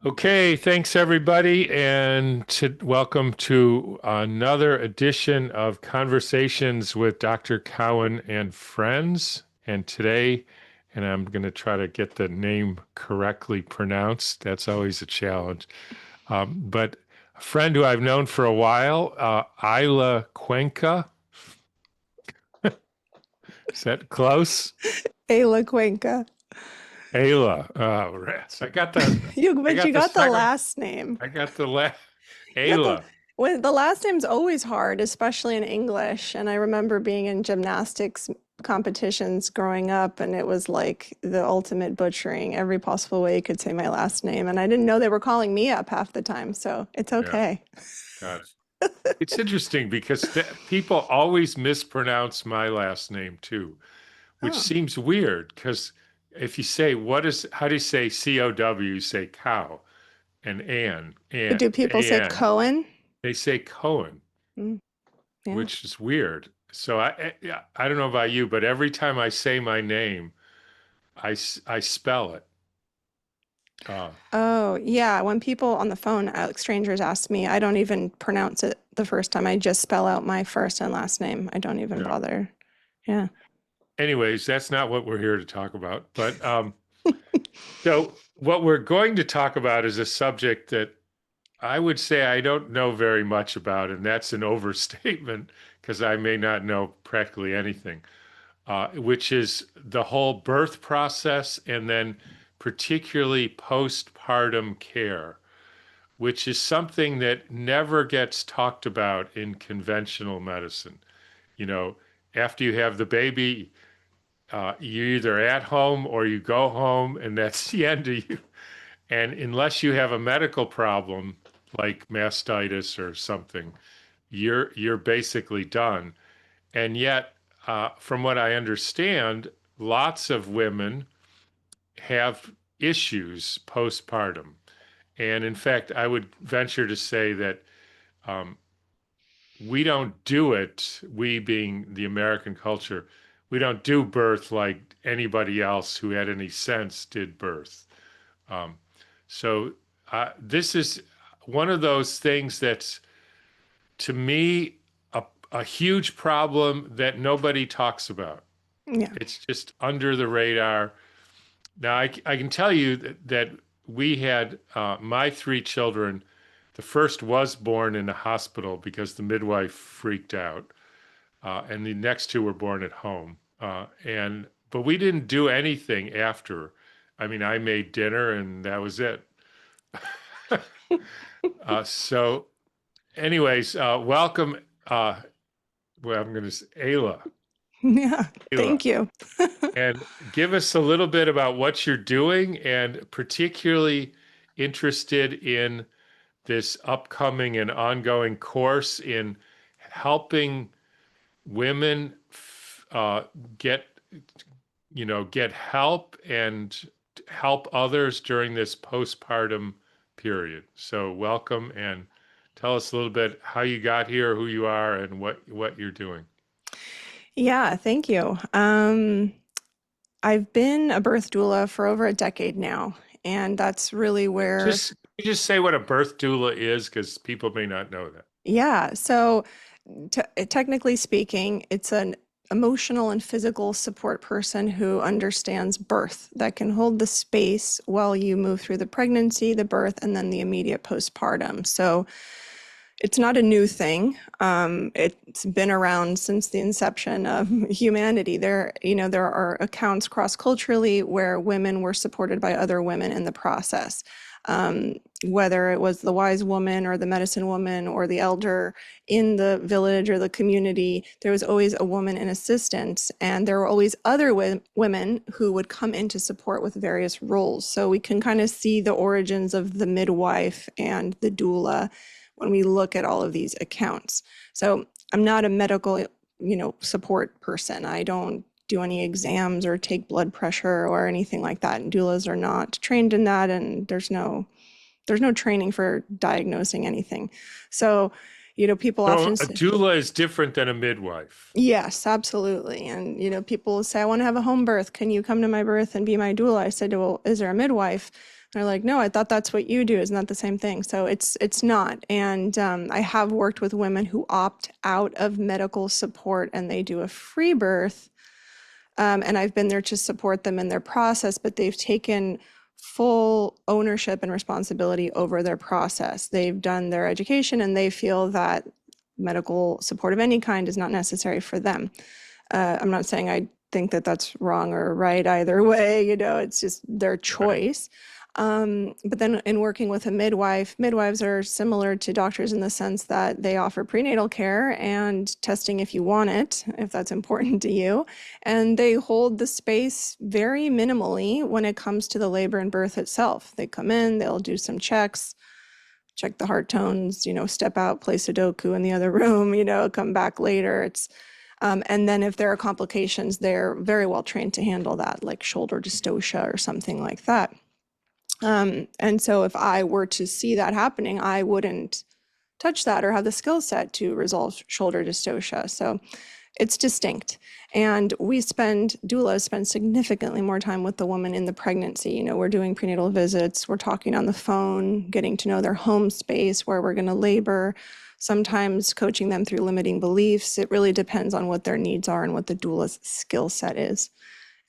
Okay, thanks everybody, and welcome to another edition of Conversations with Dr. Cowan and Friends. And today, and I'm going to try to get the name correctly pronounced. That's always a challenge. But a friend who I've known for a while, Eyla Cuenca. Is that close? Eyla Cuenca. Ayla. Oh, rats. I But got you the got the second. last name. I got the last. You got Ayla. the last name's always hard, especially in English. And I remember being in gymnastics competitions growing up, and it was like the ultimate butchering every possible way you could say my last name. And I didn't know they were calling me up half the time, so it's Yeah. okay. God. It's interesting because people always mispronounce my last name too, which Oh. seems weird because if you say, how do you say COW? You say cow and Do people say AN. Cohen? They say Cohen, Mm, yeah. which is weird. So I don't know about you, but every time I say my name, I spell it. Uh, Oh, yeah. When people on the phone, like strangers ask me, I don't even pronounce it the first time. I just spell out my first and last name. I don't even yeah. bother. Yeah. Anyways, that's not what we're here to talk about. But so what we're going to talk about is a subject that I would say I don't know very much about, and that's an overstatement because I may not know practically anything, which is the whole birth process and then particularly postpartum care, which is something that never gets talked about in conventional medicine. You know, after you have the baby, you're either at home or you go home, and that's the end of you. And unless you have a medical problem like mastitis or something, you're basically done. And yet, from what I understand, lots of women have issues postpartum. And in fact, I would venture to say that um, we don't do it, we being the American culture, we don't do birth like anybody else who had any sense did birth. Um, so this is one of those things that's, to me, a huge problem that nobody talks about. Yeah. It's just under the radar. Now, I can tell you that we had my three children. The first was born in a hospital because the midwife freaked out, and the next two were born at home. But we didn't do anything after. I mean, I made dinner and that was it. So, anyways, welcome. Well, I'm going to say Ayla. Yeah. Ayla, Thank you. and give us a little bit about what you're doing, and particularly interested in this upcoming and ongoing course in helping women uh, get get help and help others during this postpartum period. So welcome, and tell us a little bit how you got here, who you are, and what you're doing. Yeah, thank you. I've been a birth doula for over a decade now, and that's really where, Just say what a birth doula is, because people may not know that. yeah. So technically speaking, it's an emotional and physical support person who understands birth, that can hold the space while you move through the pregnancy, the birth, and then the immediate postpartum. So it's not a new thing. It's been around since the inception of humanity. There are accounts cross-culturally where women were supported by other women in the process. Um, Whether it was the wise woman or the medicine woman or the elder in the village or the community, there was always a woman in assistance, and there were always other women who would come into support with various roles. So we can kind of see the origins of the midwife and the doula when we look at all of these accounts. So I'm not a medical, support person. I don't do any exams or take blood pressure or anything like that. And doulas are not trained in that, and there's no training for diagnosing anything. So, people So often a say, doula is different than a midwife. yes, absolutely. And, people say, I want to have a home birth. Can you come to my birth and be my doula? I said, well, is there a midwife? They're like, no, I thought that's what you do. Isn't that the same thing? So it's not. And I have worked with women who opt out of medical support and they do a free birth. And I've been there to support them in their process, but they've taken full ownership and responsibility over their process. They've done their education and they feel that medical support of any kind is not necessary for them. I'm not saying I think that that's wrong or right either way, it's just their Right. choice. But then in working with a midwife, midwives are similar to doctors in the sense that they offer prenatal care and testing if you want it, if that's important to you. And they hold the space very minimally when it comes to the labor and birth itself. They come in, they'll do some checks, check the heart tones, step out, play Sudoku in the other room, come back later. And then if there are complications, they're very well trained to handle that, like shoulder dystocia or something like that. And so if I were to see that happening, I wouldn't touch that or have the skill set to resolve shoulder dystocia. So it's distinct. And doulas spend significantly more time with the woman in the pregnancy. We're doing prenatal visits, we're talking on the phone, getting to know their home space, where we're going to labor, sometimes coaching them through limiting beliefs. It really depends on what their needs are and what the doula's skill set is.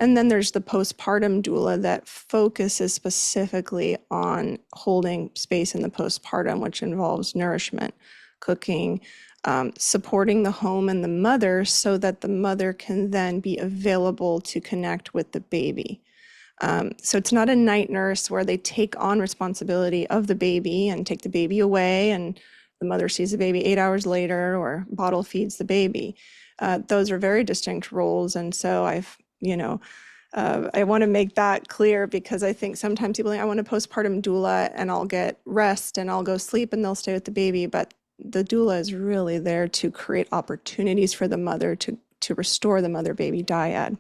And then there's the postpartum doula that focuses specifically on holding space in the postpartum, which involves nourishment, cooking, supporting the home and the mother so that the mother can then be available to connect with the baby. So it's not a night nurse where they take on responsibility of the baby and take the baby away and the mother sees the baby 8 hours later or bottle feeds the baby. Those are very distinct roles. And so I want to make that clear because I think sometimes people think I want a postpartum doula and I'll get rest and I'll go sleep and they'll stay with the baby. But the doula is really there to create opportunities for the mother to restore the mother-baby dyad.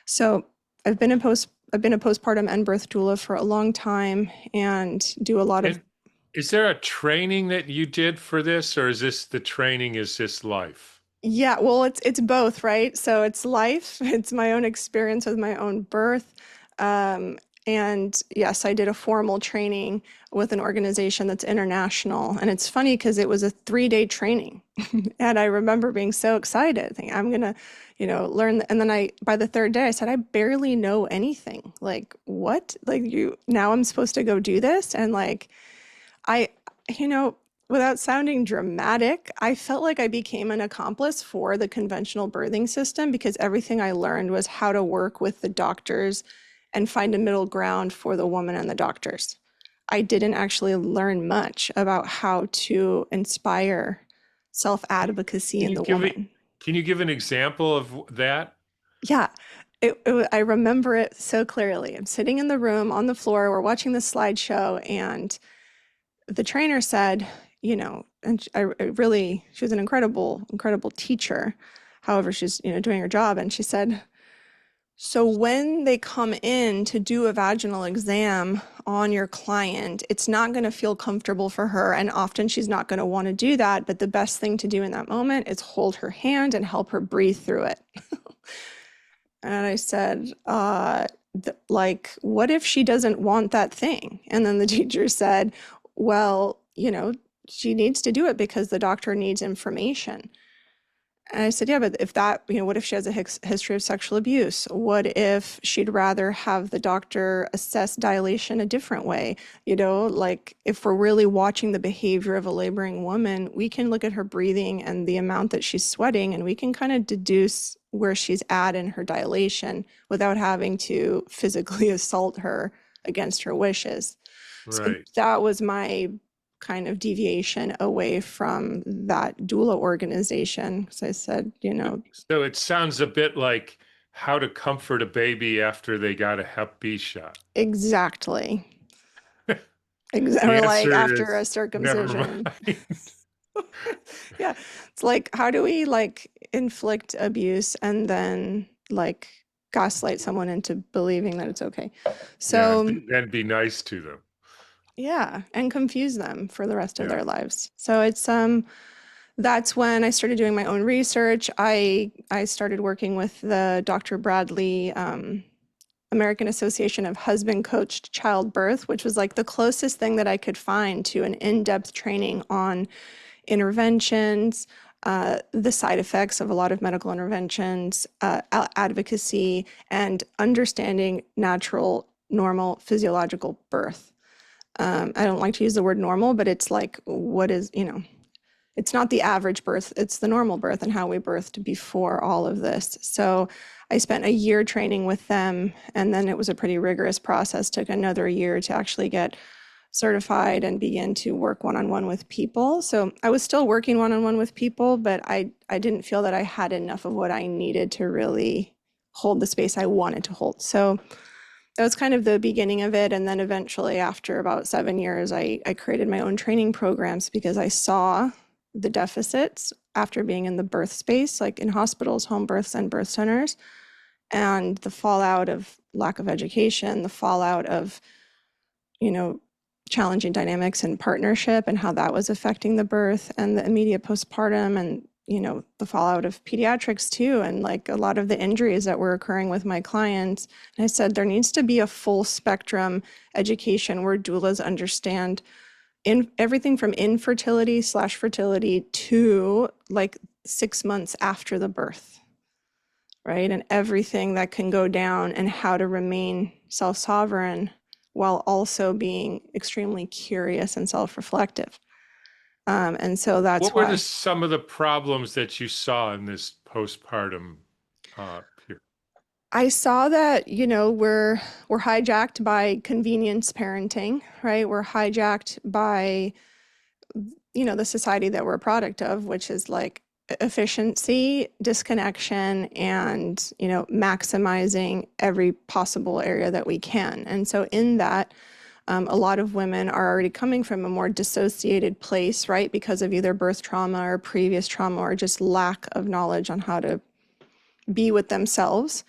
So I've been a postpartum and birth doula for a long time and do a lot of. And is there a training that you did for this, or is this the training is just life? Yeah, well, it's both, right? So it's life, it's my own experience with my own birth. Um, and yes, I did a formal training with an organization that's international. And it's funny because it was a 3-day training. And I remember being so excited, thinking I'm gonna, learn. And then by the third day, I said, I barely know anything. Like, what? Like now I'm supposed to go do this? And like, I, you know, without sounding dramatic, I felt like I became an accomplice for the conventional birthing system because everything I learned was how to work with the doctors and find a middle ground for the woman and the doctors. I didn't actually learn much about how to inspire self-advocacy Can in you the give it? woman. Can you give an example of that? Yeah, I remember it so clearly. I'm sitting in the room on the floor, we're watching the slideshow, and the trainer said, and she was an incredible, incredible teacher. However, she's, doing her job. And she said, so when they come in to do a vaginal exam on your client, it's not going to feel comfortable for her. And often she's not going to want to do that. But the best thing to do in that moment is hold her hand and help her breathe through it. And I said, like, what if she doesn't want that thing? And then the teacher said, well, she needs to do it because the doctor needs information. And I said, yeah, but if that, what if she has a history of sexual abuse? What if she'd rather have the doctor assess dilation a different way? Like if we're really watching the behavior of a laboring woman, we can look at her breathing and the amount that she's sweating, and we can kind of deduce where she's at in her dilation without having to physically assault her against her wishes. So Right. that was my kind of deviation away from that doula organization. So I said, So it sounds a bit like how to comfort a baby after they got a Hep B shot. exactly. The Or like answer after a is never circumcision. mind. Yeah. It's like, how do we like inflict abuse and then like gaslight someone into believing that it's okay? Yeah, So and be nice to them. yeah, and confuse them for the rest of Yeah. their lives. So it's that's when I started doing my own research. I started working with the Dr. Bradley American Association of Husband Coached Childbirth, which was like the closest thing that I could find to an in-depth training on interventions, the side effects of a lot of medical interventions, advocacy, and understanding natural, normal, physiological birth. I don't like to use the word normal, but it's like, what is, it's not the average birth, it's the normal birth and how we birthed before all of this. So I spent a year training with them, and then it was a pretty rigorous process. Took another year to actually get certified and begin to work one-on-one with people. So I was still working one-on-one with people, but I didn't feel that I had enough of what I needed to really hold the space I wanted to hold. So that was kind of the beginning of it. And then eventually, after about 7 years, I created my own training programs because I saw the deficits after being in the birth space, like in hospitals, home births, and birth centers, and the fallout of lack of education, the fallout of, challenging dynamics in partnership and how that was affecting the birth and the immediate postpartum, and the fallout of pediatrics too, and like a lot of the injuries that were occurring with my clients. And I said there needs to be a full spectrum education where doulas understand in everything from infertility/fertility to like 6 months after the birth, right? And everything that can go down, and how to remain self-sovereign while also being extremely curious and self-reflective. And so that's What were why some of the problems that you saw in this postpartum period? I saw that, we're hijacked by convenience parenting, right? We're hijacked by, the society that we're a product of, which is like efficiency, disconnection, and, maximizing every possible area that we can. And so in that, a lot of women are already coming from a more dissociated place, right? Because of either birth trauma or previous trauma, or just lack of knowledge on how to be with themselves.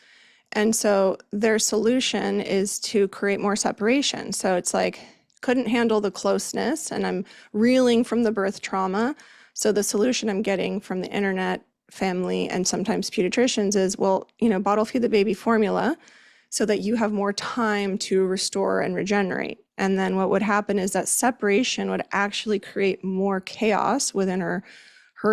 And so their solution is to create more separation. So it's like, couldn't handle the closeness, and I'm reeling from the birth trauma. So the solution I'm getting from the internet, family, and sometimes pediatricians is, well, bottle feed the baby formula so that you have more time to restore and regenerate. And then what would happen is that separation would actually create more chaos within her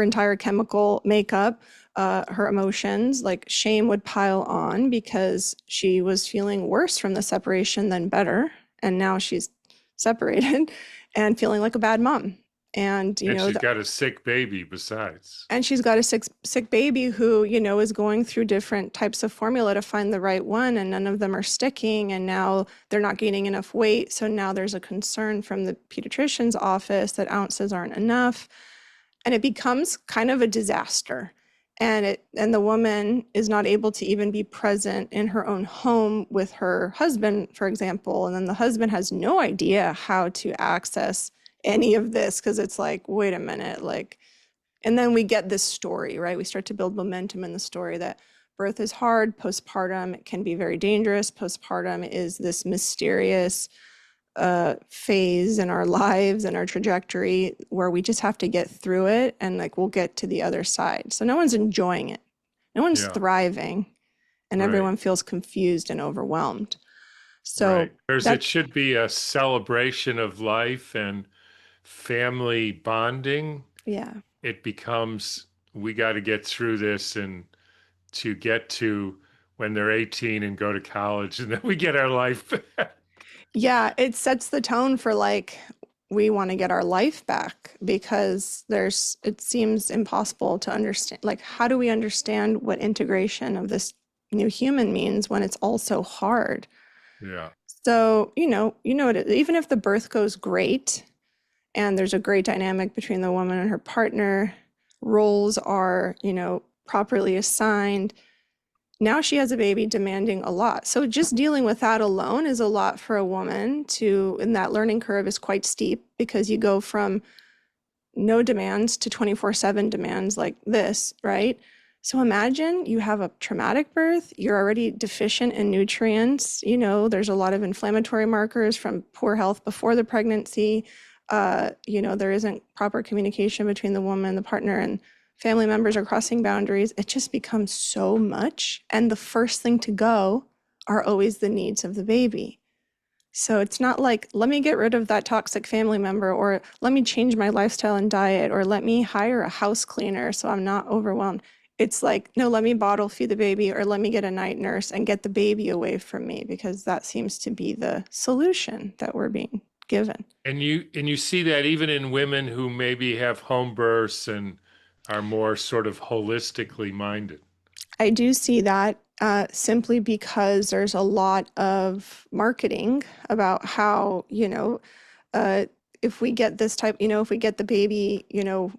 entire chemical makeup, her emotions. Like shame would pile on because she was feeling worse from the separation than better. And now she's separated and feeling like a bad mom. And, She's got a sick baby besides. and she's got a sick baby who, is going through different types of formula to find the right one, and none of them are sticking, and now they're not gaining enough weight. So now there's a concern from the pediatrician's office that ounces aren't enough, and it becomes kind of a disaster. And the woman is not able to even be present in her own home with her husband, for example. And then the husband has no idea how to access any of this, because it's like, wait a minute, like, and then we get this story, right? We start to build momentum in the story that birth is hard, postpartum can be very dangerous. Postpartum is this mysterious phase in our lives and our trajectory where we just have to get through it, and like we'll get to the other side. So no one's enjoying it, no one's thriving, and everyone feels confused and overwhelmed. So whereas it should be a celebration of life and family bonding. It becomes, we got to get through this, and to get to when they're 18 and go to college, and then we get our life back. Yeah, it sets the tone for like, we want to get our life back, because it seems impossible to understand. Like, how do we understand what integration of this new human means when it's all so hard? Yeah. So, even if the birth goes great and there's a great dynamic between the woman and her partner, roles are, properly assigned, now she has a baby demanding a lot. So just dealing with that alone is a lot for a woman and that learning curve is quite steep, because you go from no demands to 24/7 demands like this, right? So imagine you have a traumatic birth, you're already deficient in nutrients, there's a lot of inflammatory markers from poor health before the pregnancy. There isn't proper communication between the woman, the partner, and family members are crossing boundaries. It just becomes so much. And the first thing to go are always the needs of the baby. So it's not like, let me get rid of that toxic family member, or let me change my lifestyle and diet, or let me hire a house cleaner so I'm not overwhelmed. It's like, no, let me bottle feed the baby, or let me get a night nurse and get the baby away from me, because that seems to be the solution that we're being given. And you see that even in women who maybe have home births and are more sort of holistically minded. I do see that simply because there's a lot of marketing about how, uh, if we get this type, if we get the baby,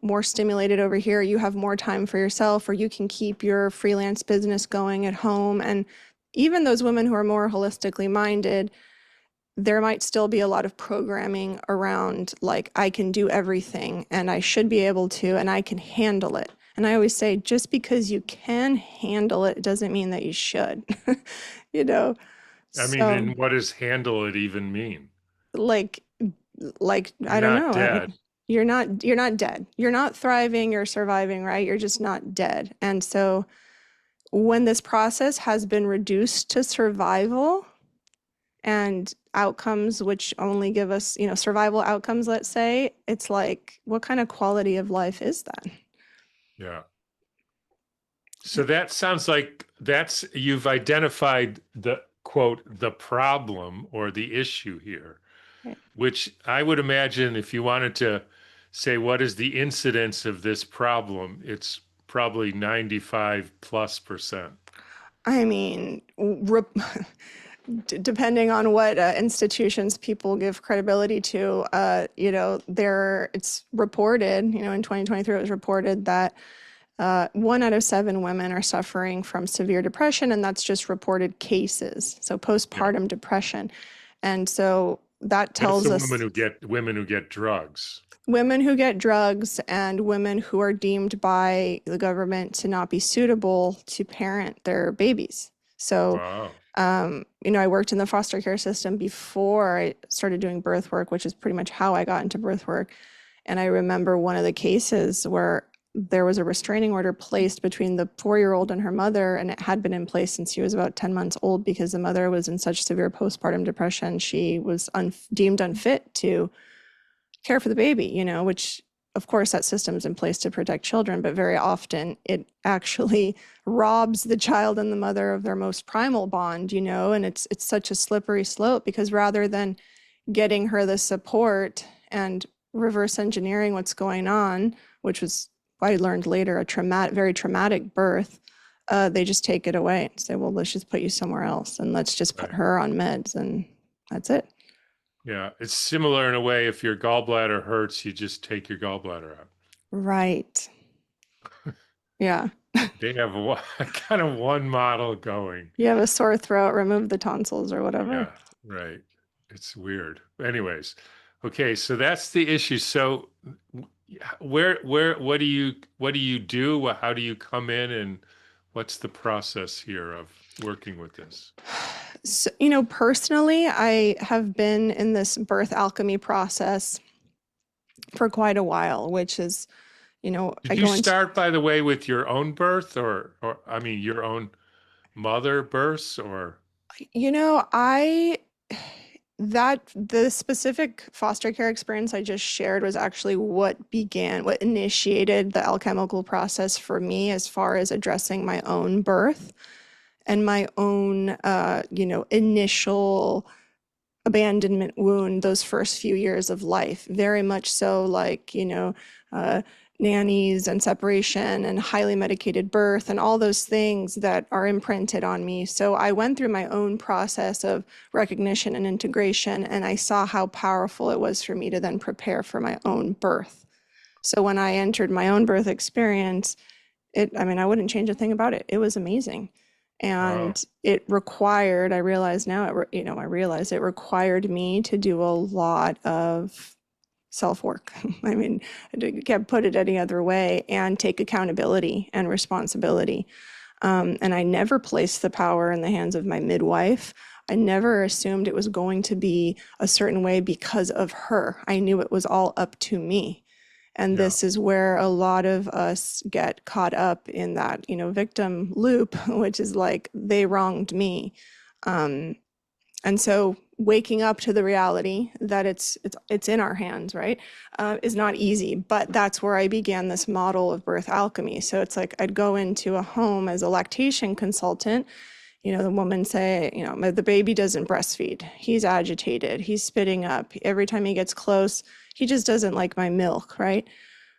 more stimulated over here, you have more time for yourself, or you can keep your freelance business going at home. And even those women who are more holistically minded, there might still be a lot of programming around, like, I can do everything and I should be able to, and I can handle it. And I always say, just because you can handle it doesn't mean that you should, you know? I mean, So and what does handle it even mean? like, You're I don't not know. dead. You're not dead. You're not thriving, you're surviving, right? You're just not dead. And so when this process has been reduced to survival and outcomes which only give us, survival outcomes, let's say, it's like, what kind of quality of life is that? Yeah. So that sounds like you've identified the quote, the problem or the issue here, Right. which I would imagine if you wanted to say what is the incidence of this problem, it's probably 95+%. I mean, depending on what institutions people give credibility to, it's reported, in 2023, it was reported that 1 out of 7 women are suffering from severe depression, and that's just reported cases. So Yeah. postpartum depression. And so that That's tells the us women who get drugs. women who get drugs and women who are deemed by the government to not be suitable to parent their babies. So, Wow. I worked in the foster care system before I started doing birth work, which is pretty much how I got into birth work. And I remember one of the cases where there was a restraining order placed between the 4-year-old and her mother, and it had been in place since she was about 10 months old, because the mother was in such severe postpartum depression. She was deemed unfit to care for the baby, which of course that system's in place to protect children, but very often it actually robs the child and the mother of their most primal bond, and it's such a slippery slope, because rather than getting her the support and reverse engineering what's going on, which was, I learned later, very traumatic birth, they just take it away and say, well, let's just put you somewhere else and let's just put Right. her on meds, and that's it. Yeah. It's similar in a way. If your gallbladder hurts, you just take your gallbladder out. Right. Yeah. They have kind of one model going. You have a sore throat, remove the tonsils or whatever. Yeah, right. It's weird. Anyways, okay, so that's the issue. So what do you do? How do you come in, and what's the process here of working with this? So, personally, I have been in this birth alchemy process for quite a while, which is, I Did you go into, start, by the way, with your own birth, or I mean your own mother births, or I that the specific foster care experience I just shared was actually what initiated the alchemical process for me, as far as addressing my own birth and my own, initial abandonment wound, those first few years of life. Very much so, like, uh, nannies and separation and highly medicated birth and all those things that are imprinted on me. So I went through my own process of recognition and integration, and I saw how powerful it was for me to then prepare for my own birth. So when I entered my own birth experience, I wouldn't change a thing about it. It was amazing. wow, And it required, I realize now, I realized it required me to do a lot of self-work. I can't put it any other way, and take accountability and responsibility. And I never placed the power in the hands of my midwife. I never assumed it was going to be a certain way because of her. I knew it was all up to me. And yeah, this is where a lot of us get caught up in that, victim loop, which is like, they wronged me. And so waking up to the reality that it's in our hands, right, is not easy. But that's where I began this model of birth alchemy. So it's like I'd go into a home as a lactation consultant. The woman say, the baby doesn't breastfeed. He's agitated. He's spitting up. Every time he gets close, he just doesn't like my milk, right?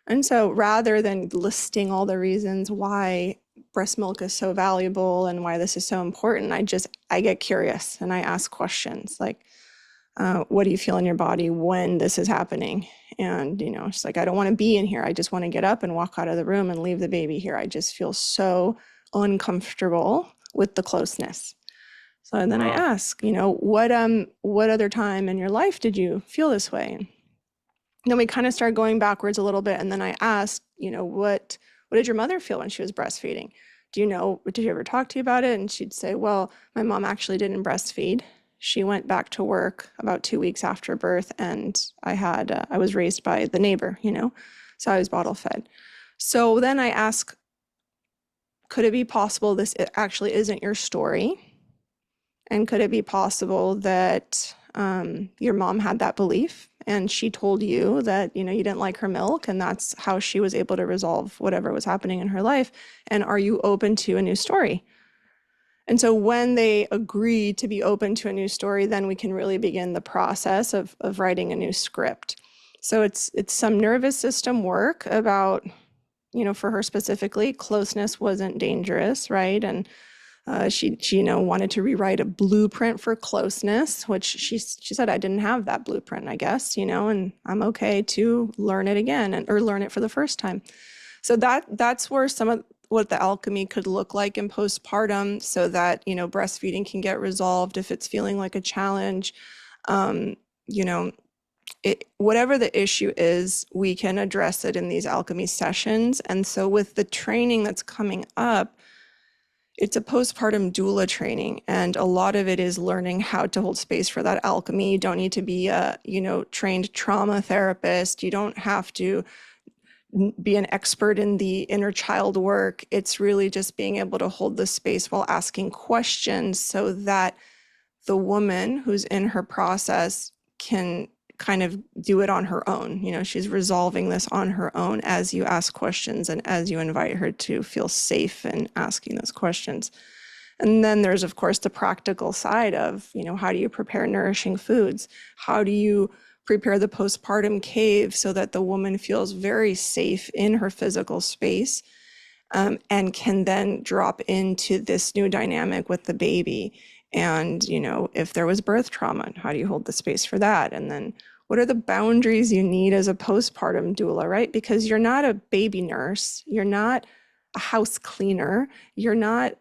And so rather than listing all the reasons why breast milk is so valuable and why this is so important, I get curious and I ask questions like, what do you feel in your body when this is happening? And, she's like, I don't want to be in here. I just want to get up and walk out of the room and leave the baby here. I just feel so uncomfortable with the closeness. So then I ask, what other time in your life did you feel this way? And then we kind of start going backwards a little bit. And then I asked, what did your mother feel when she was breastfeeding? Did you ever talk to you about it? And she'd say, well, my mom actually didn't breastfeed. She went back to work about 2 weeks after birth, and I was raised by the neighbor, so I was bottle fed. So then I ask, could it be possible this actually isn't your story? And could it be possible that your mom had that belief and she told you that, you didn't like her milk and that's how she was able to resolve whatever was happening in her life? And are you open to a new story? And so when they agree to be open to a new story, then we can really begin the process of writing a new script. So it's some nervous system work about, for her specifically, closeness wasn't dangerous, right? And she wanted to rewrite a blueprint for closeness, which she said, I didn't have that blueprint, I guess, and I'm okay to learn it again or learn it for the first time. So that's where some of what the alchemy could look like in postpartum, so that, breastfeeding can get resolved if it's feeling like a challenge. Whatever the issue is, we can address it in these alchemy sessions. And so with the training that's coming up, it's a postpartum doula training, and a lot of it is learning how to hold space for that alchemy. You don't need to be a, trained trauma therapist. You don't have to be an expert in the inner child work. It's really just being able to hold the space while asking questions so that the woman who's in her process can kind of do it on her own. She's resolving this on her own as you ask questions and as you invite her to feel safe in asking those questions. And then there's, of course, the practical side of, how do you prepare nourishing foods? How do you prepare the postpartum cave so that the woman feels very safe in her physical space, and can then drop into this new dynamic with the baby? And, if there was birth trauma, how do you hold the space for that? And then what are the boundaries you need as a postpartum doula, right? Because you're not a baby nurse, you're not a house cleaner, you're not,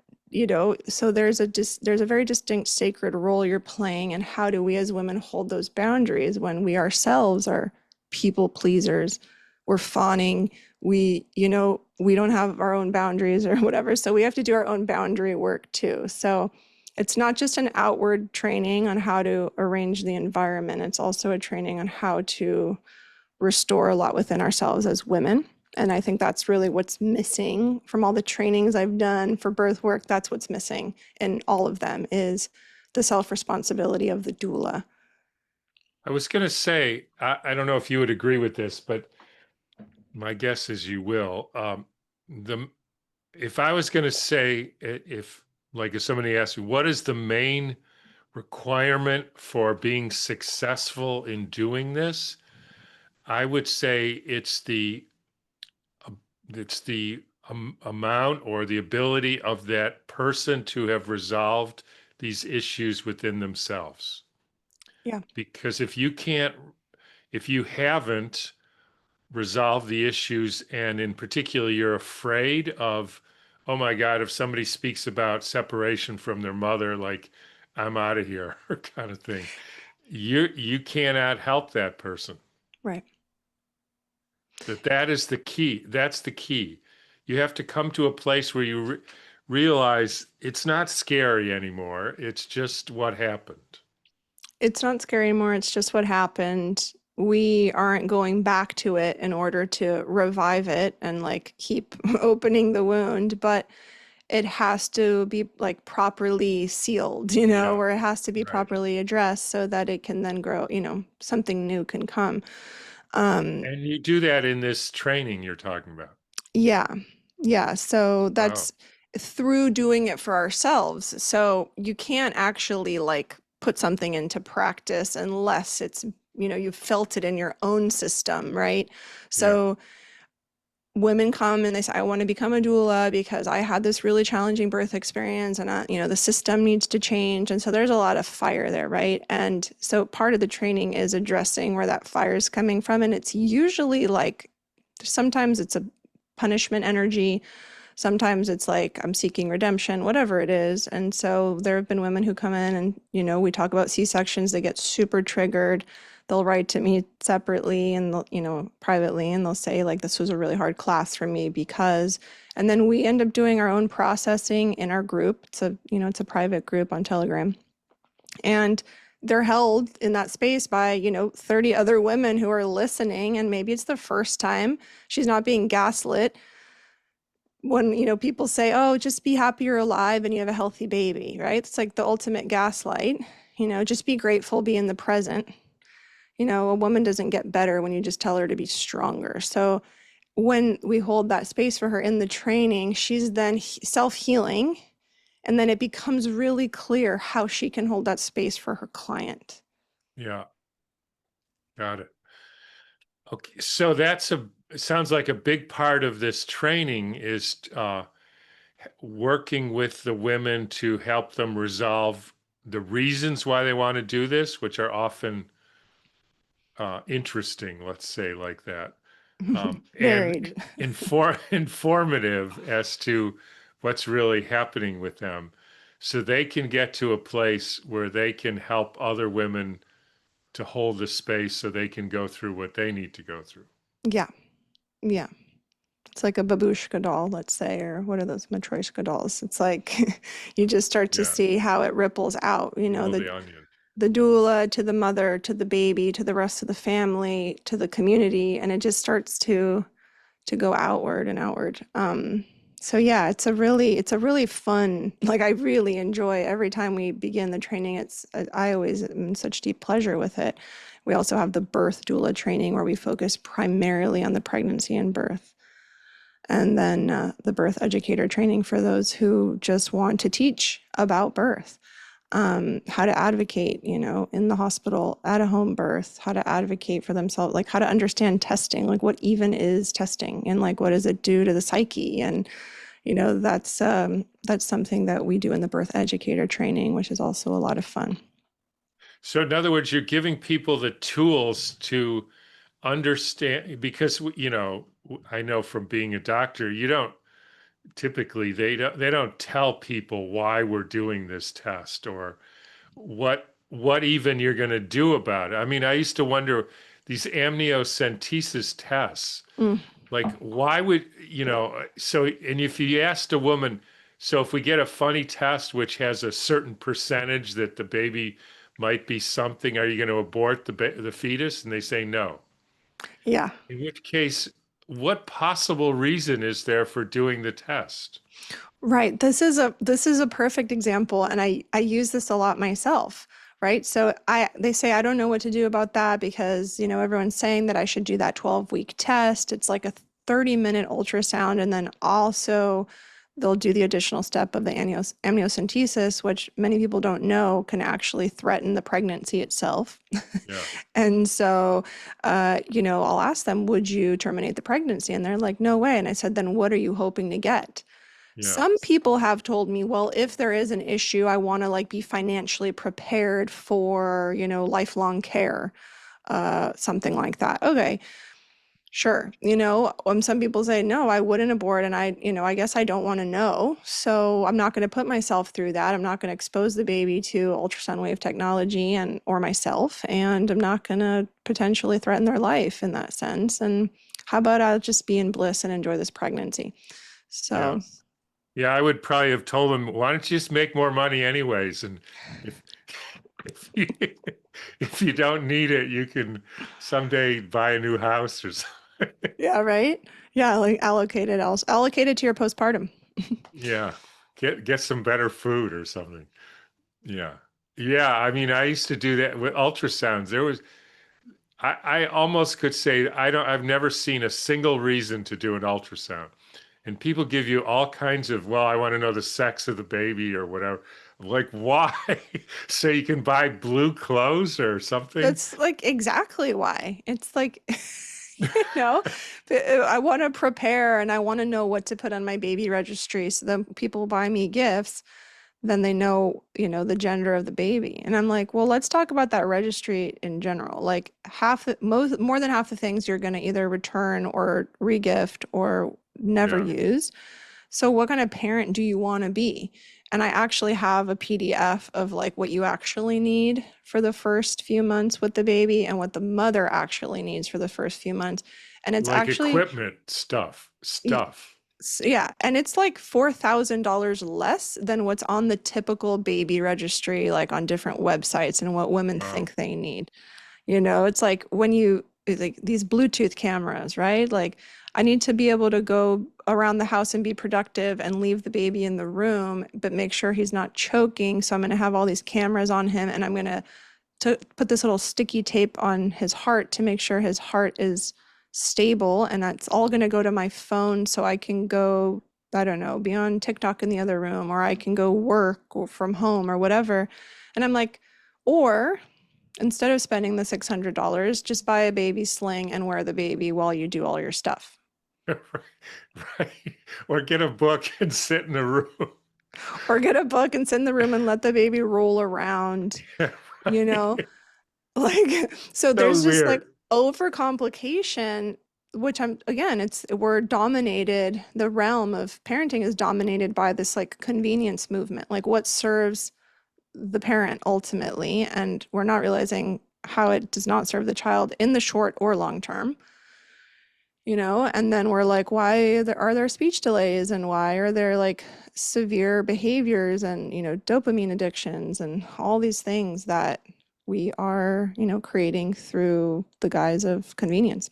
so there's a very distinct sacred role you're playing. And how do we as women hold those boundaries when we ourselves are people pleasers? We're fawning, we don't have our own boundaries or whatever. So we have to do our own boundary work too. So it's not just an outward training on how to arrange the environment. It's also a training on how to restore a lot within ourselves as women. And I think that's really what's missing from all the trainings I've done for birth work. That's what's missing in all of them, is the self-responsibility of the doula. I was going to say, I don't know if you would agree with this, but my guess is you will. If I was going to say, if somebody asked me, what is the main requirement for being successful in doing this? I would say it's the amount or the ability of that person to have resolved these issues within themselves. Yeah. Because if you haven't resolved the issues, and in particular, you're afraid of, oh my God, if somebody speaks about separation from their mother, like, I'm out of here kind of thing, you cannot help that person. Right. That is the key. That's the key. You have to come to a place where you realize it's not scary anymore. It's just what happened. It's not scary anymore. It's just what happened. We aren't going back to it in order to revive it and keep opening the wound. But it has to be like properly sealed, Yeah. where it has to be Right. properly addressed so that it can then grow, something new can come. Um, And you do that in this training you're talking about. yeah. Yeah. So Wow. that's through doing it for ourselves. So you can't actually like put something into practice unless it's, you've felt it in your own system, right? Yeah. So women come and they say, I want to become a doula because I had this really challenging birth experience and, the system needs to change. And so there's a lot of fire there, right? And so part of the training is addressing where that fire is coming from. And it's usually like, sometimes it's a punishment energy. Sometimes it's like, I'm seeking redemption, whatever it is. And so there have been women who come in and, we talk about C-sections, they get super triggered. They'll write to me separately and privately, and they'll say like, this was a really hard class for me because, and then we end up doing our own processing in our group. It's a private group on Telegram, and they're held in that space by 30 other women who are listening, and maybe it's the first time. She's not being gaslit when people say, oh, just be happy you're alive and you have a healthy baby, right? It's like the ultimate gaslight. Just be grateful, be in the present. A woman doesn't get better when you just tell her to be stronger. So when we hold that space for her in the training, she's then self-healing, and then it becomes really clear how she can hold that space for her client. Yeah. Got it. Okay. So it sounds like a big part of this training is working with the women to help them resolve the reasons why they want to do this, which are often interesting, let's say like that, and Varied. informative as to what's really happening with them, so they can get to a place where they can help other women to hold the space so they can go through what they need to go through. Yeah. Yeah. It's like a babushka doll, let's say, or what are those matryoshka dolls? It's like you just start to Yeah. see how it ripples out, Peel the onion. the doula to the mother to the baby to the rest of the family to the community, and it just starts to go outward and outward. So yeah, it's a really fun, like I really enjoy every time we begin the training. I always am in such deep pleasure with it. We also have the birth doula training where we focus primarily on the pregnancy and birth. And then the birth educator training for those who just want to teach about birth, how to advocate, in the hospital, at a home birth, how to advocate for themselves, like how to understand testing, like what even is testing and like what does it do to the psyche. And, that's something that we do in the birth educator training, which is also a lot of fun. So in other words, you're giving people the tools to understand, because I know from being a doctor, you don't typically, they don't tell people why we're doing this test or what even you're going to do about it. I mean, I used to wonder, these amniocentesis tests, Mm, like why would so, and if you asked a woman, so if we get a funny test which has a certain percentage that the baby might be something, are you going to abort the fetus? And they say no. yeah. In which case, what possible reason is there for doing the test? Right. This is a perfect example, and I use this a lot myself, right? So they say I don't know what to do about that because, everyone's saying that I should do that 12-week test. It's like a 30-minute ultrasound, and then also they'll do the additional step of the amniocentesis, which many people don't know can actually threaten the pregnancy itself. Yeah. And so, I'll ask them, would you terminate the pregnancy? And they're like, no way. And I said, then what are you hoping to get? Yeah. Some people have told me, well, if there is an issue, I want to like be financially prepared for, lifelong care, something like that. Okay, sure. Some people say, no, I wouldn't abort, and I guess I don't want to know. So I'm not going to put myself through that. I'm not going to expose the baby to ultrasound wave technology or myself, and I'm not going to potentially threaten their life in that sense. And how about I'll just be in bliss and enjoy this pregnancy? Yeah. So Yeah, I would probably have told them, why don't you just make more money anyways? And if if you, if you don't need it, you can someday buy a new house or something. yeah, right. Yeah, like allocate it to your postpartum. Yeah. get some better food or something. Yeah. Yeah, I mean, I used to do that with ultrasounds. I almost could say I've never seen a single reason to do an ultrasound. And people give you all kinds of, well, I want to know the sex of the baby or whatever. I'm like, why? So you can buy blue clothes or something? That's like exactly why. It's like, I want to prepare and I want to know what to put on my baby registry so that people buy me gifts, then they know, the gender of the baby. And I'm like, well, let's talk about that registry in general. Like more than half the things you're going to either return or regift or never Yeah. use. So what kind of parent do you want to be? And I actually have a PDF of like what you actually need for the first few months with the baby and what the mother actually needs for the first few months. And it's Like actually, equipment stuff, y- stuff. yeah, and it's like $4,000 less than what's on the typical baby registry, like on different websites and what women Wow. think they need. It's like when it's like these Bluetooth cameras, right? Like I need to be able to go around the house and be productive and leave the baby in the room, but make sure he's not choking. So I'm going to have all these cameras on him and I'm going to put this little sticky tape on his heart to make sure his heart is stable. And that's all going to go to my phone so I can go, I don't know, be on TikTok in the other room, or I can go work or from home or whatever. And I'm like, or instead of spending the $600, just buy a baby sling and wear the baby while you do all your stuff. Right. Or get a book and sit in a room. Or get a book and sit in the room and let the baby roll around, you know? Right. Like, so So there's just like weird. overcomplication, which again, we're dominated, the realm of parenting is dominated by this like convenience movement, like what serves the parent ultimately. And we're not realizing how it does not serve the child in the short or long term. And then we're like, why are there speech delays and why are there like severe behaviors and, dopamine addictions and all these things that we are, creating through the guise of convenience.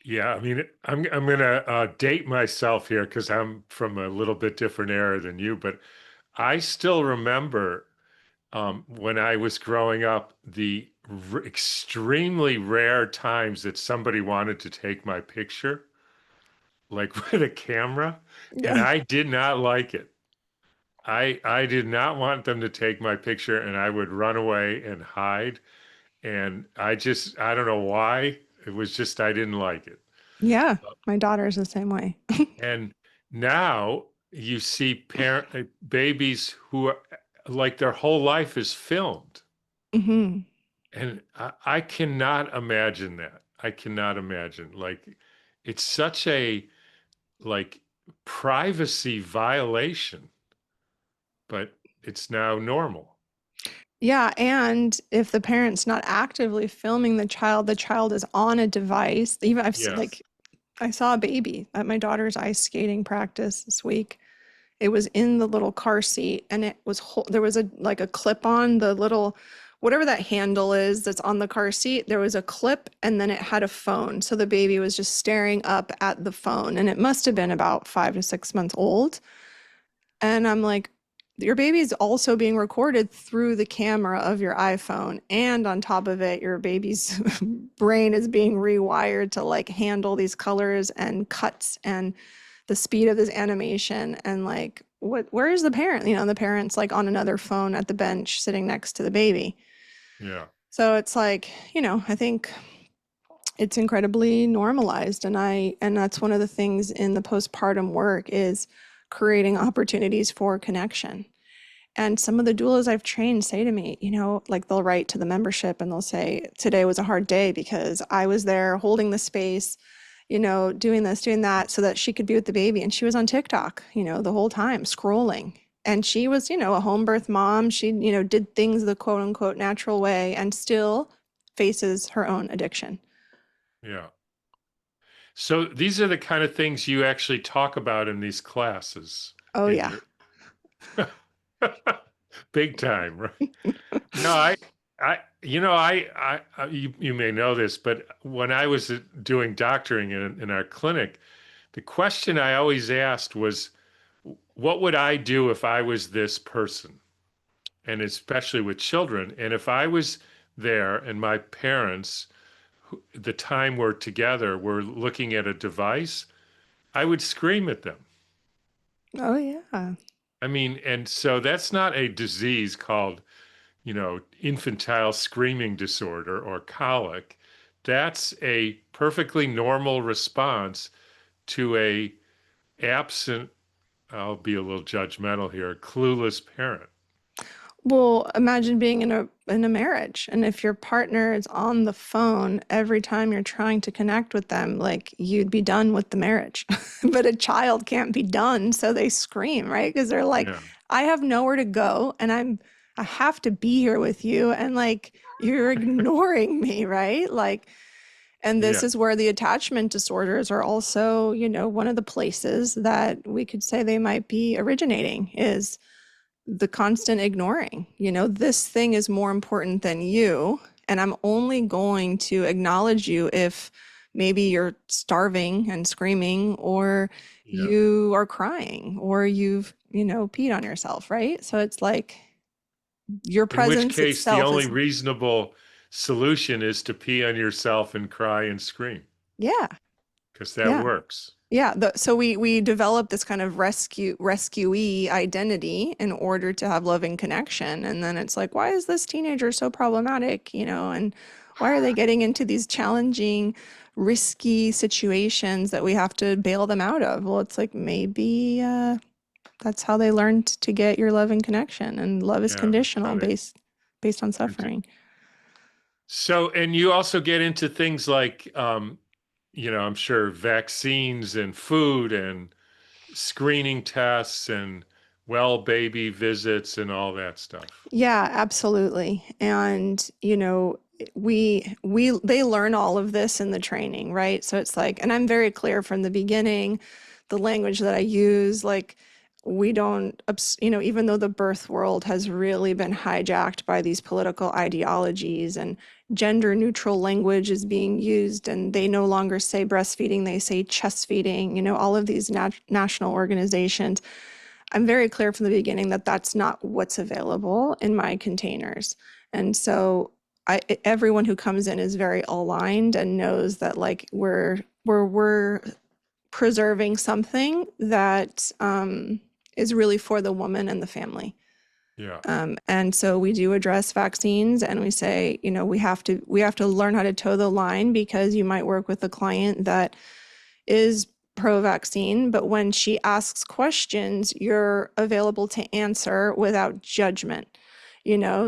Yeah, I mean, I'm gonna date myself here because I'm from a little bit different era than you, but I still remember when I was growing up the extremely rare times that somebody wanted to take my picture, like with a camera, and Yeah. I did not like it. I did not want them to take my picture, and I would run away and hide. And I don't know why. It was just I didn't like it. Yeah. My daughter is the same way. And now you see babies who are like their whole life is filmed. Hmm. And I cannot imagine that. I cannot imagine. Like it's such a like privacy violation, but it's now normal. Yeah. And if the parent's not actively filming the child is on a device. Even Yes. like, I saw a baby at my daughter's ice skating practice this week. It was in the little car seat and there was a like a clip on the little whatever that handle is that's on the car seat. There was a clip and then it had a phone. So the baby was just staring up at the phone and it must have been about 5 to 6 months old. And I'm like, your baby is also being recorded through the camera of your iPhone. And on top of it, your baby's brain is being rewired to like handle these colors and cuts and the speed of this animation. And like, where is the parent? The parent's like on another phone at the bench sitting next to the baby. Yeah. So it's like, I think it's incredibly normalized. And that's one of the things in the postpartum work is creating opportunities for connection. And some of the doulas I've trained say to me, like they'll write to the membership and they'll say, today was a hard day because I was there holding the space, doing this, doing that so that she could be with the baby. And she was on TikTok, the whole time scrolling. And she was, a home birth mom. She, did things the quote unquote natural way and still faces her own addiction. Yeah. So these are the kind of things you actually talk about in these classes Oh, in yeah. your big time, right? No, you may know this, but when I was doing doctoring in our clinic, the question I always asked was, what would I do if I was this person? And especially with children. And if I was there and my parents, the time we're together, were looking at a device, I would scream at them. Oh, yeah. I mean, and so that's not a disease called, infantile screaming disorder or colic. That's a perfectly normal response to a absent, I'll be a little judgmental here, clueless parent. Well, imagine being in a marriage, and if your partner is on the phone every time you're trying to connect with them, like you'd be done with the marriage. But a child can't be done, so they scream, right? Because they're like, Yeah. I have nowhere to go, and I have to be here with you, and like you're ignoring me, right? Like, and this Yeah. is where the attachment disorders are also, one of the places that we could say they might be originating is the constant ignoring. This thing is more important than you, and I'm only going to acknowledge you if maybe you're starving and screaming, or Yeah. you are crying, or you've, peed on yourself, right? So it's like your In which presence case, the itself only is, reasonable solution is to pee on yourself and cry and scream, yeah, because that yeah. works. Yeah, so we develop this kind of rescuee identity in order to have loving connection, and then it's like, why is this teenager so problematic, and why are they getting into these challenging, risky situations that we have to bail them out of? Well, it's like maybe that's how they learned to get your loving connection, and love is Yeah, conditional right. based on suffering. So, and you also get into things like, I'm sure vaccines and food and screening tests and well baby visits and all that stuff. Yeah, absolutely. And, they learn all of this in the training, right? So it's like, and I'm very clear from the beginning, the language that I use, like we don't, even though the birth world has really been hijacked by these political ideologies and gender neutral language is being used, and they no longer say breastfeeding, they say chest feeding, all of these national organizations. I'm very clear from the beginning that that's not what's available in my containers. And so everyone who comes in is very aligned and knows that like we're preserving something that is really for the woman and the family. Yeah. And so we do address vaccines, and we say, we have to learn how to toe the line, because you might work with a client that is pro-vaccine, but when she asks questions, you're available to answer without judgment.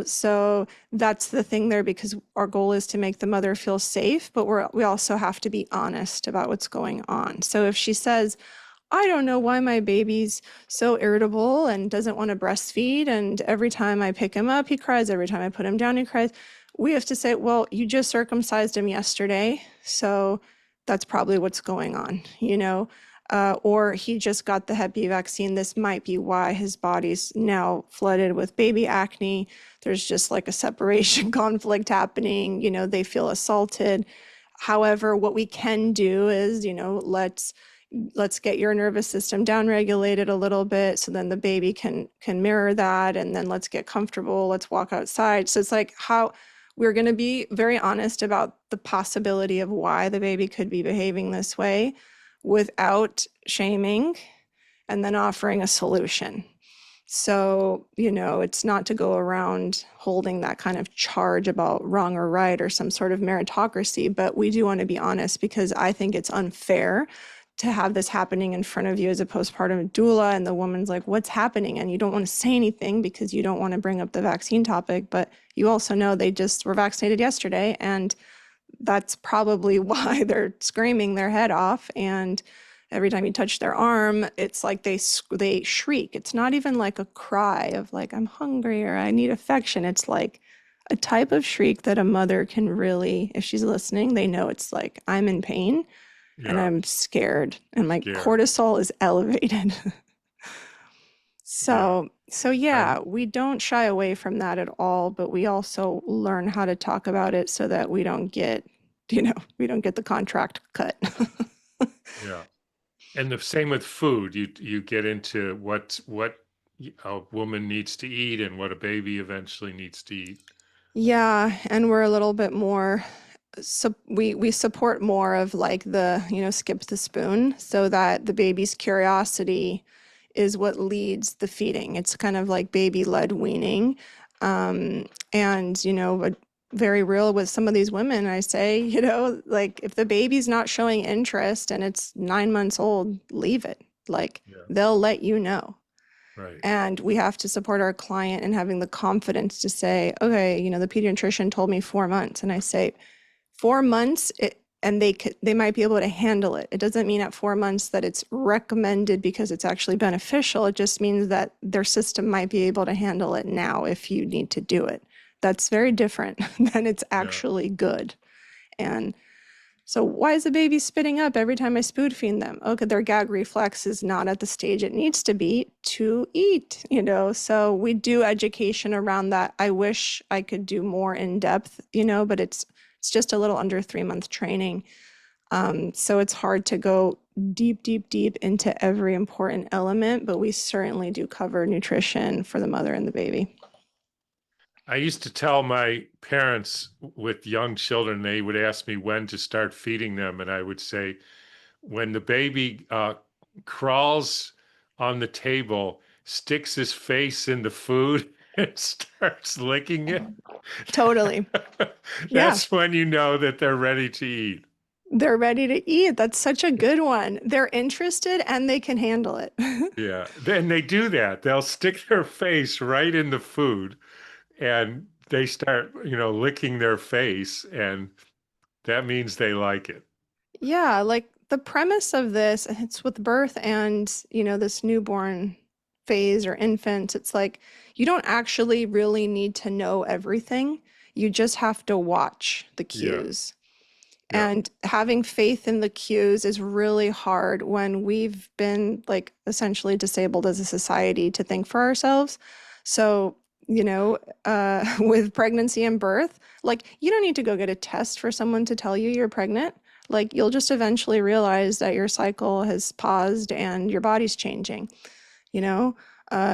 So that's the thing there, because our goal is to make the mother feel safe, but we also have to be honest about what's going on. So if she says, I don't know why my baby's so irritable and doesn't want to breastfeed, and every time I pick him up, he cries, every time I put him down, he cries, we have to say, well, you just circumcised him yesterday, so that's probably what's going on. Or he just got the Hep B vaccine. This might be why his body's now flooded with baby acne. There's just like a separation conflict happening. They feel assaulted. However, what we can do is, let's get your nervous system downregulated a little bit, so then the baby can mirror that, and then let's get comfortable, let's walk outside. So it's like how we're going to be very honest about the possibility of why the baby could be behaving this way without shaming, and then offering a solution. So, it's not to go around holding that kind of charge about wrong or right or some sort of meritocracy, but we do want to be honest, because I think it's unfair to have this happening in front of you as a postpartum doula, and the woman's like, what's happening? And you don't want to say anything because you don't want to bring up the vaccine topic, but you also know they just were vaccinated yesterday, and that's probably why they're screaming their head off. And every time you touch their arm, it's like they shriek. It's not even like a cry of like, I'm hungry or I need affection. It's like a type of shriek that a mother can really, if she's listening, they know it's like, I'm in pain and Yeah. I'm scared and my Scared. cortisol is elevated. Yeah. So yeah, we don't shy away from that at all, but we also learn how to talk about it so that we don't get the contract cut. Yeah. And the same with food. You get into what a woman needs to eat and what a baby eventually needs to eat. Yeah, and we're a little bit more so we support more of like the, skip the spoon so that the baby's curiosity is what leads the feeding. It's kind of like baby-led weaning. And, but very real with some of these women, I say, like if the baby's not showing interest and it's 9 months old, leave it. Like Yeah. they'll let you know. Right. And we have to support our client in having the confidence to say, okay, the pediatrician told me 4 months. And I say, 4 months, and they might be able to handle it. It doesn't mean at 4 months that it's recommended because it's actually beneficial. It just means that their system might be able to handle it now if you need to do it. That's very different than it's Yeah. actually good. And so why is the baby spitting up every time I spoon feed them? Okay, their gag reflex is not at the stage it needs to be to eat, So we do education around that. I wish I could do more in depth, but it's just a little under 3 month training. So it's hard to go deep, deep, deep into every important element, but we certainly do cover nutrition for the mother and the baby. I used to tell my parents with young children, they would ask me when to start feeding them, and I would say, when the baby crawls on the table, sticks his face in the food, and starts licking it, Totally. Yeah. that's when you know that they're ready to eat. They're ready to eat. That's such a good one. They're interested and they can handle it. Yeah, then they do that. They'll stick their face right in the food and they start, licking their face, and that means they like it. Yeah, like the premise of this, it's with birth and, this newborn phase or infant, it's like you don't actually really need to know everything. You just have to watch the Yeah, cues. yeah, And having faith in the cues is really hard when we've been like essentially disabled as a society to think for ourselves. So, with pregnancy and birth, like you don't need to go get a test for someone to tell you you're pregnant. Like you'll just eventually realize that your cycle has paused and your body's changing. You know,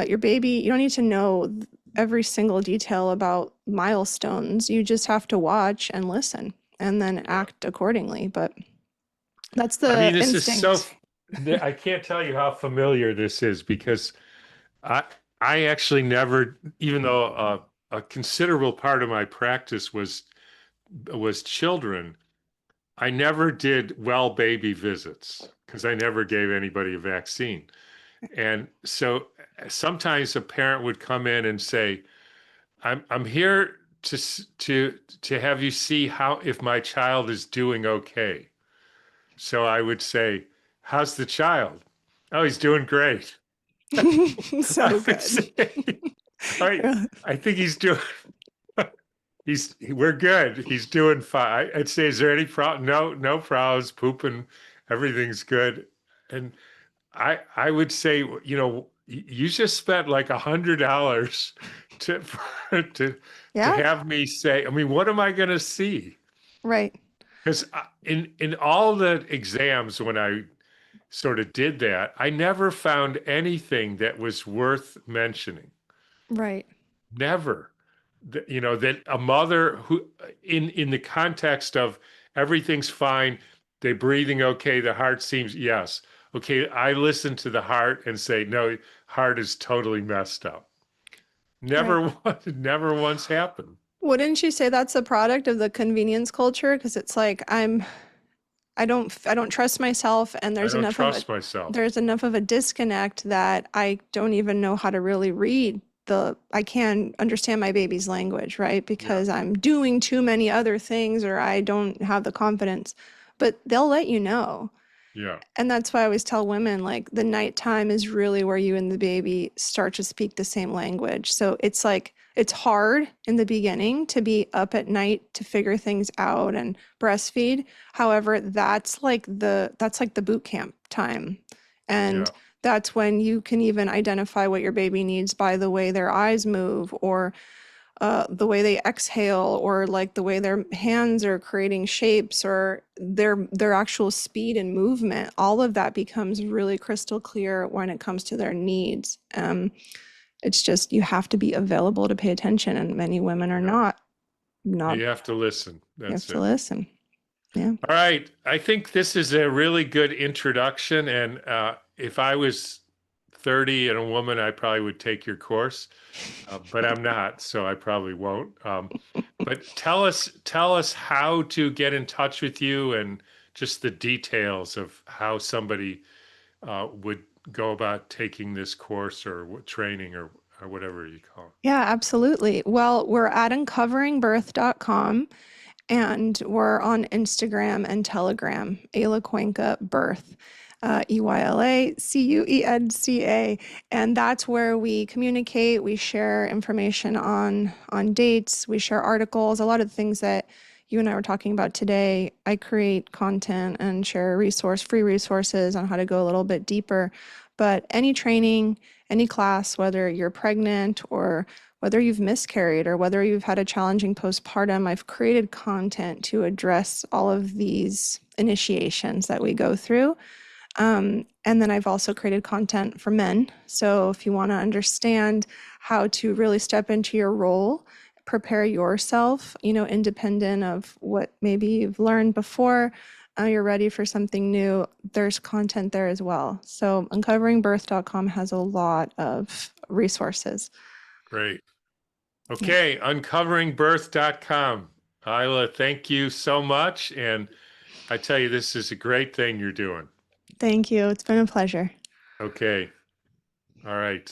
your baby, you don't need to know every single detail about milestones. You just have to watch and listen and then yeah. act accordingly. But that's I the mean, this is so, instinct. I can't tell you how familiar this is because I, I actually never, even though a considerable part of my practice was children, I never did well baby visits because I never gave anybody a vaccine. And so sometimes a parent would come in and say, I'm here to have you see how if my child is doing okay." So I would say, "How's the child?" "Oh, he's doing great." I So would good. say, I think he's doing we're good. He's doing fine. I'd say, "Is there any problem?" "No, no problems, pooping, everything's good." And I would say, you just spent like $100 to to Yeah, have me say, I mean, what am I going to see? right, Because in all the exams when I sort of did that, I never found anything that was worth mentioning. right, Never. That a mother who in the context of everything's fine, they breathing okay, the heart seems yes. Okay, I listen to the heart and say, no, heart is totally messed up. right. Never never once happened. Wouldn't you say that's a product of the convenience culture? Because it's like I don't trust myself, and I don't trust myself. there's enough of a disconnect that I don't even know how to really read I can understand my baby's language, right? Yeah, Because I'm doing too many other things or I don't have the confidence. But they'll let you know. yeah, And that's why I always tell women like the nighttime is really where you and the baby start to speak the same language. So it's like it's hard in the beginning to be up at night to figure things out and breastfeed. However, that's like the boot camp time. yeah, And that's when you can even identify what your baby needs by the way their eyes move or the way they exhale, or like the way their hands are creating shapes, or their actual speed and movement, all of that becomes really crystal clear when it comes to their needs. It's just you have to be available to pay attention, and many women are Yeah. not. You have to listen. You have That's to it. listen. Yeah. All right. I think this is a really good introduction. And if I was 30 and a woman, I probably would take your course, but I'm not, so I probably won't. But tell us how to get in touch with you and just the details of how somebody would go about taking this course or training or whatever you call it. Yeah, absolutely. Well, we're at uncoveringbirth.com, and we're on Instagram and Telegram, Eyla Cuenca Birth, EYLACUENCA. And that's where we communicate, we share information on dates, we share articles, a lot of the things that you and I were talking about today. I create content and share free resources on how to go a little bit deeper. But any training, any class, whether you're pregnant or whether you've miscarried or whether you've had a challenging postpartum, I've created content to address all of these initiations that we go through. And then I've also created content for men. So if you want to understand how to really step into your role, prepare yourself, independent of what maybe you've learned before, you're ready for something new, there's content there as well. So uncoveringbirth.com has a lot of resources. Great. Yeah. Okay, uncoveringbirth.com. Eyla, thank you so much. And I tell you, this is a great thing you're doing. Thank you. It's been a pleasure. Okay. All right.